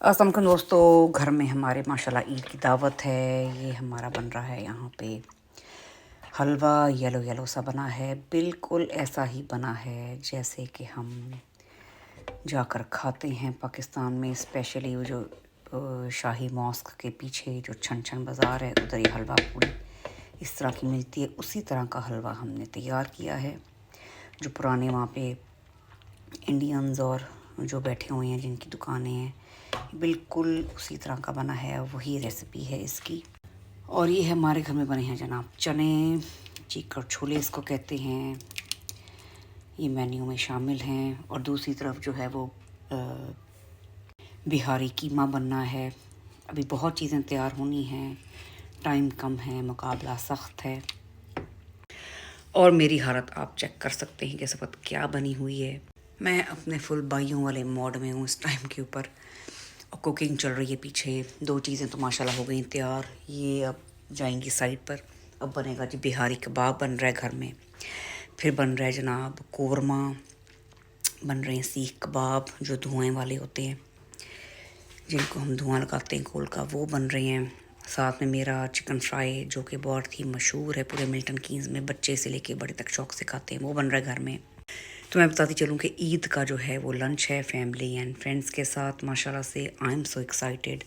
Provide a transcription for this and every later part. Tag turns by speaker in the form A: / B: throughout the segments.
A: अस्सलाम वालेकुम दोस्तों, घर में हमारे माशाल्लाह ईद की दावत है। ये हमारा बन रहा है यहाँ पे हलवा। येलो येलो सा बना है, बिल्कुल ऐसा ही बना है जैसे कि हम जाकर खाते हैं पाकिस्तान में। स्पेशली वो जो शाही मॉस्क के पीछे जो छन छन बाज़ार है, उधर ये हलवा पूड़ी इस तरह की मिलती है। उसी तरह का हलवा हमने तैयार किया है। जो पुराने वहाँ पे इंडियंस और जो बैठे हुए हैं, जिनकी दुकानें हैं, बिल्कुल उसी तरह का बना है। वही रेसिपी है इसकी। और ये है हमारे घर में बने हैं जनाब चने, चीकड़ छोले इसको कहते हैं। ये मेन्यू में शामिल हैं। और दूसरी तरफ जो है वो बिहारी कीमा बनना है। अभी बहुत चीज़ें तैयार होनी हैं, टाइम कम है, मुकाबला सख्त है। और मेरी हालत आप चेक कर सकते हैं कि इस वक्त क्या बनी हुई है। मैं अपने फुल बाइयों वाले मोड में हूँ इस टाइम के ऊपर, और कुकिंग चल रही है पीछे। दो चीज़ें तो माशाल्लाह हो गई तैयार, ये अब जाएंगी साइड पर। अब बनेगा जी बिहारी कबाब बन रहा है घर में। फिर बन रहा है जनाब कोरमा, बन रहे हैं सीख कबाब जो धुएँ वाले होते हैं, जिनको हम धुआं लगाते हैं कोल का, वो बन रहे हैं। साथ में मेरा चिकन फ्राई जो कि बहुत ही मशहूर है पूरे मिल्टन कीन्स में, बच्चे से लेके बड़े तक शौक से खाते हैं, वो बन रहा है घर में। तो मैं बताती चलूँ कि ईद का जो है वो लंच है फैमिली एंड फ्रेंड्स के साथ। माशाल्लाह से आई एम सो एक्साइटेड।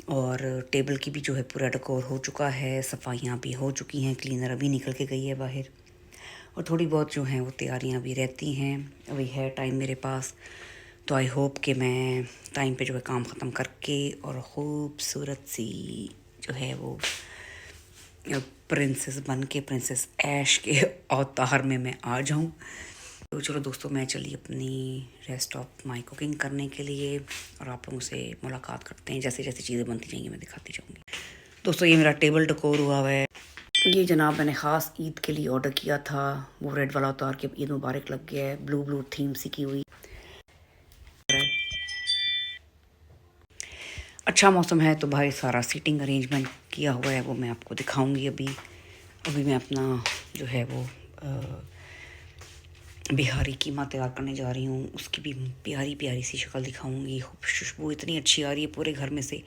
A: और टेबल की भी जो है पूरा डेकोर हो चुका है, सफाइयाँ भी हो चुकी हैं, क्लीनर अभी निकल के गई है बाहर। और थोड़ी बहुत जो हैं वो तैयारियाँ भी रहती हैं। अभी है टाइम मेरे पास, तो आई होप कि मैं टाइम पे जो है काम ख़त्म करके और ख़ूबसूरत सी जो है वो प्रिंसेस बन के, प्रिंसेस ऐश के अवतार में मैं आ जाऊं। तो चलो दोस्तों, मैं चली अपनी रेस्ट ऑफ माई कुकिंग करने के लिए, और आप लोगों से मुलाकात करते हैं। जैसे जैसे चीज़ें बनती जाएंगी मैं दिखाती जाऊँगी। दोस्तों ये मेरा टेबल डेकोर हुआ हुआ है। ये जनाब मैंने ख़ास ईद के लिए ऑर्डर किया था, वो रेड वाला उतार के ईद मुबारक लग गया है। ब्लू ब्लू थीम सी की हुई। अच्छा मौसम है तो भाई सारा सीटिंग अरेंजमेंट किया हुआ है, वो मैं आपको दिखाऊंगी। अभी अभी मैं अपना जो है वो बिहारी कीमा तैयार करने जा रही हूँ। उसकी भी प्यारी प्यारी सी शक्ल दिखाऊंगी। खुशबू इतनी अच्छी आ रही है पूरे घर में से।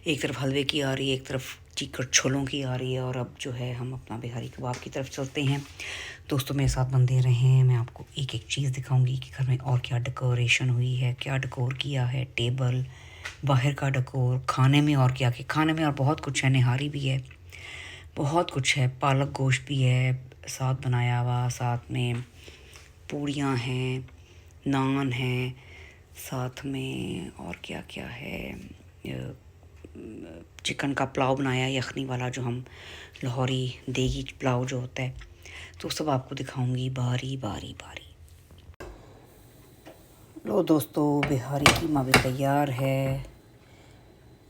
A: एक तरफ हलवे की आ रही है, एक तरफ चीकड़ छोलों की आ रही है। और अब जो है हम अपना बिहारी कबाब की तरफ चलते हैं। दोस्तों मेरे साथ बंदे रहे हैं, मैं आपको एक एक चीज़ दिखाऊंगी कि घर में और क्या डेकोरेशन हुई है, क्या डेकोर किया है, टेबल, बाहर का डेकोर, खाने में और क्या, खाने में और बहुत कुछ है। निहारी भी है, बहुत कुछ है, पालक गोश्त भी है साथ बनाया हुआ, साथ में पूड़ियाँ हैं, नान हैं, साथ में और क्या क्या है, चिकन का पुलाव बनाया, यखनी वाला जो हम लाहौरी देगी पुलाव जो होता है। तो सब आपको दिखाऊंगी बारी बारी बारी। लो दोस्तों, बिहारी कीमा भी तैयार है।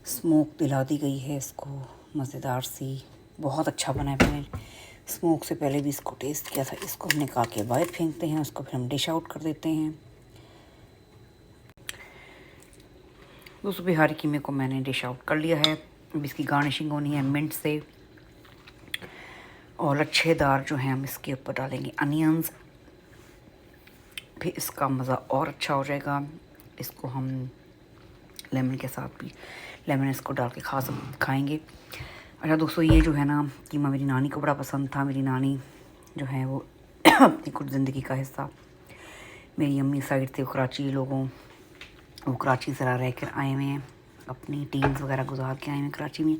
A: स्मोक दिला दी गई है इसको मज़ेदार सी, बहुत अच्छा बना है। मैंने स्मोक से पहले भी इसको टेस्ट किया था। इसको हम निकाल के बाहर फेंकते हैं, उसको फिर हम डिश आउट कर देते हैं। दोस्तों बिहारी कीमे को मैंने डिश आउट कर लिया है। अब इसकी गार्निशिंग होनी है मिंट से, और लच्छेदार जो हैं हम इसके ऊपर डालेंगे अनियंस, फिर इसका मज़ा और अच्छा हो जाएगा। इसको हम लेमन के साथ भी, लेमन इसको डाल के खाएंगे। अच्छा दोस्तों, ये जो है ना कीमा मेरी नानी को बड़ा पसंद था। मेरी नानी जो है वो अपनी कुछ ज़िंदगी का हिस्सा मेरी अम्मी साइड से कराची लोगों, वो कराची से रह कर आए हुए हैं, अपनी टीम्स वगैरह गुजार के आए हुए हैं कराची में।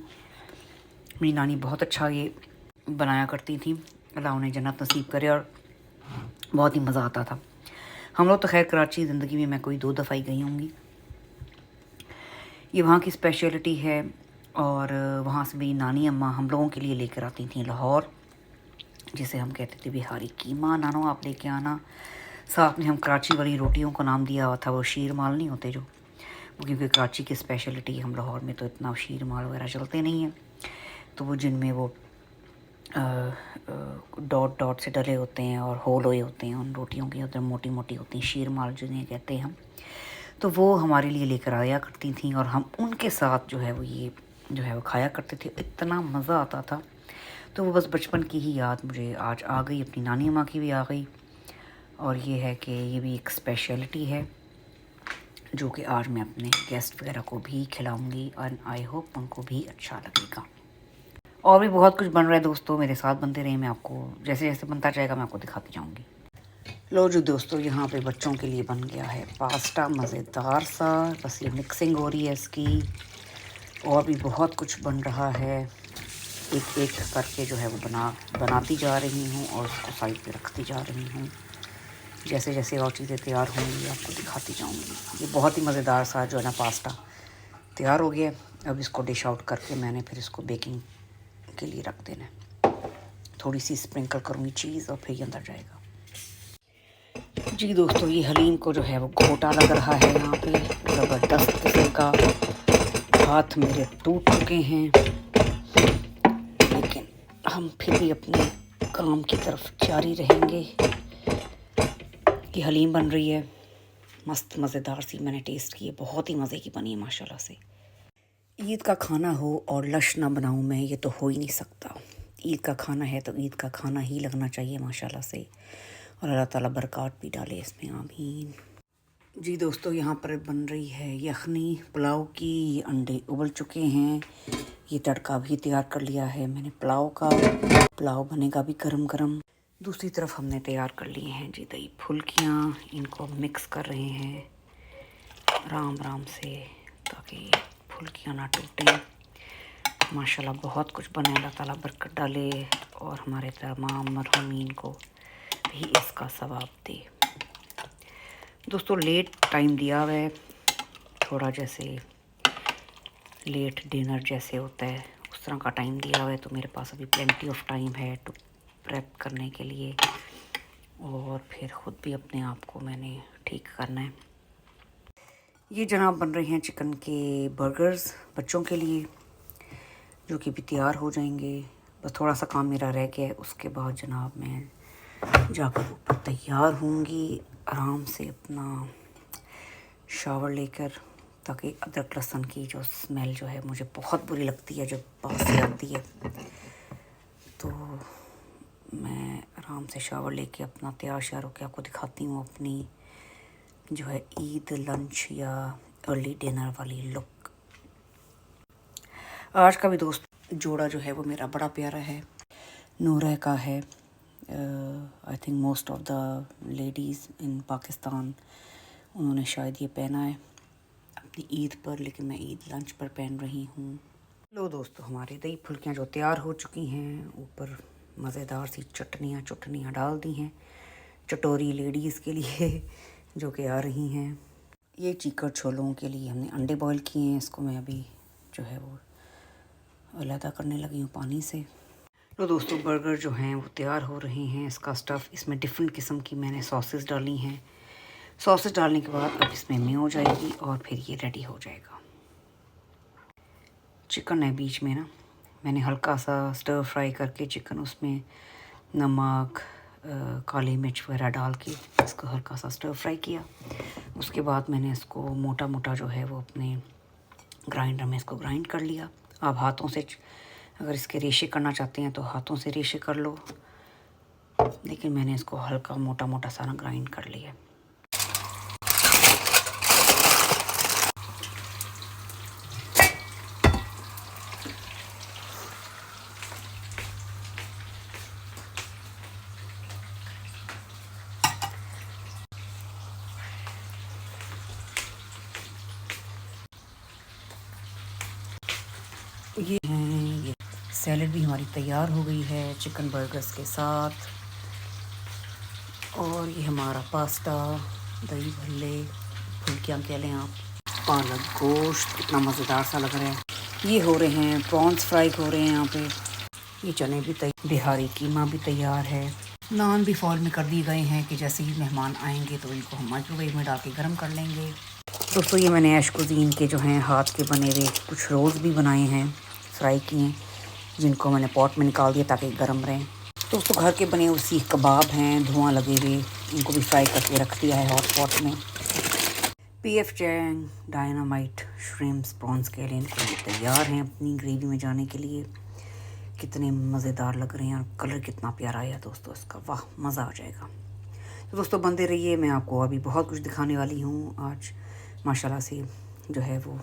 A: मेरी नानी बहुत अच्छा ये बनाया करती थी, अल्लाह उन्हें जन्नत नसीब करे। और बहुत ही मज़ा आता था। हम लोग तो खैर कराची ज़िंदगी में मैं कोई 2 दफ़ा ही गई होंगी। ये वहाँ की स्पेशलिटी है। और वहाँ से मेरी नानी अम्मा हम लोगों के लिए लेकर आती थी लाहौर, जिसे हम कहते थे बिहारी कीमा। नानो आप लेके आना। साथ में हम कराची वाली रोटियों को नाम दिया हुआ था, वो शीर माल नहीं होते जो, वो क्योंकि कराची की स्पेशलिटी है। हम लाहौर में तो इतना शीर माल वगैरह चलते नहीं हैं, तो वो जिनमें वो डॉट डॉट से डले होते हैं और होल हुए होते हैं उन रोटियों की, उधर मोटी मोटी होती हैं, शीर माल जिन्हें कहते हैं हम। तो वो हमारे लिए लेकर आया करती थी, और हम उनके साथ जो है वो ये जो है वो खाया करते थे। इतना मज़ा आता था। तो वो बस बचपन की ही याद मुझे आज आ गई, अपनी नानी माँ की भी आ गई। और ये है कि ये भी एक स्पेशलिटी है जो कि आज मैं अपने गेस्ट वगैरह को भी खिलाऊंगी और आई होप उनको भी अच्छा लगेगा। और भी बहुत कुछ बन रहा है दोस्तों, मेरे साथ बनते रहे, मैं आपको जैसे जैसे बनता जाएगा मैं आपको दिखाती जाऊंगी। लो जी दोस्तों, यहाँ पे बच्चों के लिए बन गया है पास्ता मज़ेदार सा। बस ये मिक्सिंग हो रही है इसकी, और भी बहुत कुछ बन रहा है। एक एक करके जो है वो बनाती जा रही हूँ और उसको साइड पे रखती जा रही हूँ। जैसे जैसे और चीज़ें तैयार होंगी आपको दिखाती जाऊँगी। ये बहुत ही मज़ेदार सा जो है ना पास्ता तैयार हो गया। अब इसको डिश आउट करके मैंने फिर इसको बेकिंग के लिए रख देना है। थोड़ी सी स्प्रिंकल करूँगी चीज़ और फिर ये अंदर जाएगा। जी दोस्तों, ये हलीम को जो है वो घोटा लग रहा है यहाँ पे ज़बरदस्त किस्म का। हाथ मेरे टूट चुके हैं, लेकिन हम फिर भी अपने काम की तरफ जारी रहेंगे। ये हलीम बन रही है मस्त मज़ेदार सी, मैंने टेस्ट की है, बहुत ही मज़े की बनी है माशाल्लाह से। ईद का खाना हो और लश ना बनाऊँ मैं, ये तो हो ही नहीं सकता। ईद का खाना है तो ईद का खाना ही लगना चाहिए माशाल्लाह से, और अल्लाह ताला बरकत भी डाले इसमें, आमीन। जी दोस्तों, यहाँ पर बन रही है यखनी पुलाव की। ये अंडे उबल चुके हैं, ये तड़का भी तैयार कर लिया है मैंने पुलाव का। पुलाव बनेगा भी गरम गरम। दूसरी तरफ हमने तैयार कर लिए हैं जी दही फुल्कियाँ, इनको मिक्स कर रहे हैं आराम आराम से ताकि फुल्कियाँ ना टूटें। माशाल्लाह बहुत कुछ बना, अल्लाह ताला बरकत डाले और हमारे तमाम मरहूमीन को भी इसका सवाब दे। दोस्तों लेट टाइम दिया हुआ है, थोड़ा जैसे लेट डिनर जैसे होता है उस तरह का टाइम दिया हुआ है, तो मेरे पास अभी प्लेंटी ऑफ टाइम है टू प्रेप करने के लिए, और फिर ख़ुद भी अपने आप को मैंने ठीक करना है। ये जनाब बन रहे हैं चिकन के बर्गर्स बच्चों के लिए, जो कि भी तैयार हो जाएंगे। बस थोड़ा सा काम मेरा रह गया है, उसके बाद जनाब मैं जाकर ऊपर तैयार होंगी आराम से अपना शावर लेकर, ताकि अदरक लहसुन की जो स्मेल जो है मुझे बहुत बुरी लगती है जब बाहर से आती है। तो मैं आराम से शावर लेके अपना तैयार श्यार होकर आपको दिखाती हूँ अपनी जो है ईद लंच या अर्ली डिनर वाली लुक। आज का भी दोस्त जोड़ा जो है वो मेरा बड़ा प्यारा है, नूरा का है। I think most of the ladies in Pakistan उन्होंने शायद ये पहना है अपनी ईद पर, लेकिन मैं ईद लंच पर पहन रही हूँ। लो दोस्तों, हमारी दही फुल्कियाँ जो तैयार हो चुकी हैं, ऊपर मज़ेदार सी चटनियाँ डाल दी हैं चटोरी लेडीज़ के लिए जो कि आ रही हैं। ये चीकड़ छोलों के लिए हमने अंडे बॉईल किए हैं, इसको मैं अभी जो है वो अलहदा करने लगी हूँ पानी से। तो दोस्तों बर्गर जो हैं वो तैयार हो रहे हैं। इसका स्टफ़, इसमें डिफरेंट किस्म की मैंने सॉसेस डाली हैं। सॉसेस डालने के बाद अब इसमें में हो जाएगी और फिर ये रेडी हो जाएगा। चिकन है बीच में ना, मैंने हल्का सा स्टर फ्राई करके चिकन, उसमें नमक काली मिर्च वगैरह डाल के इसको हल्का सा स्टर फ्राई किया। उसके बाद मैंने इसको मोटा मोटा जो है वो अपने ग्राइंडर में इसको ग्राइंड कर लिया। आप हाथों से अगर इसके रेशे करना चाहते हैं तो हाथों से रेशे कर लो, लेकिन मैंने इसको हल्का मोटा मोटा सा ना ग्राइंड कर लिया। ये सैलड भी हमारी तैयार हो गई है चिकन बर्गर्स के साथ, और ये हमारा पास्ता, दही भल्ले, फुल्कियाँ कह लें आप, पालक गोश्त, कितना मज़ेदार सा लग रहा है। ये हो रहे हैं प्रॉन्स फ्राई हो रहे हैं यहाँ पे। ये चने भी बिहारी कीमा भी तैयार है। नान भी फॉल में कर दिए गए हैं कि जैसे ही मेहमान आएंगे तो इनको हम माइक्रोवेव में डाल के गर्म कर लेंगे। दोस्तों ये मैंने ऐश कुज़ीन के जो हैं हाथ के बने हुए कुछ रोल्स भी बनाए हैं, फ्राई किए हैं, जिनको मैंने पॉट में निकाल दिया ताकि गर्म रहें। दोस्तों घर के बने हुए सीख कबाब हैं धुआं लगे हुए, इनको भी फ्राई करके रख दिया है हॉट पॉट में। PF Chang dynamite shrimps prawns के लिए इनको तैयार हैं अपनी ग्रेवी में जाने के लिए। कितने मज़ेदार लग रहे हैं और कलर कितना प्यारा आया दोस्तों इसका, वाह मज़ा आ जाएगा। तो दोस्तों बनते रहिए, मैं आपको अभी बहुत कुछ दिखाने वाली हूँ आज। माशाल्लाह से जो है वो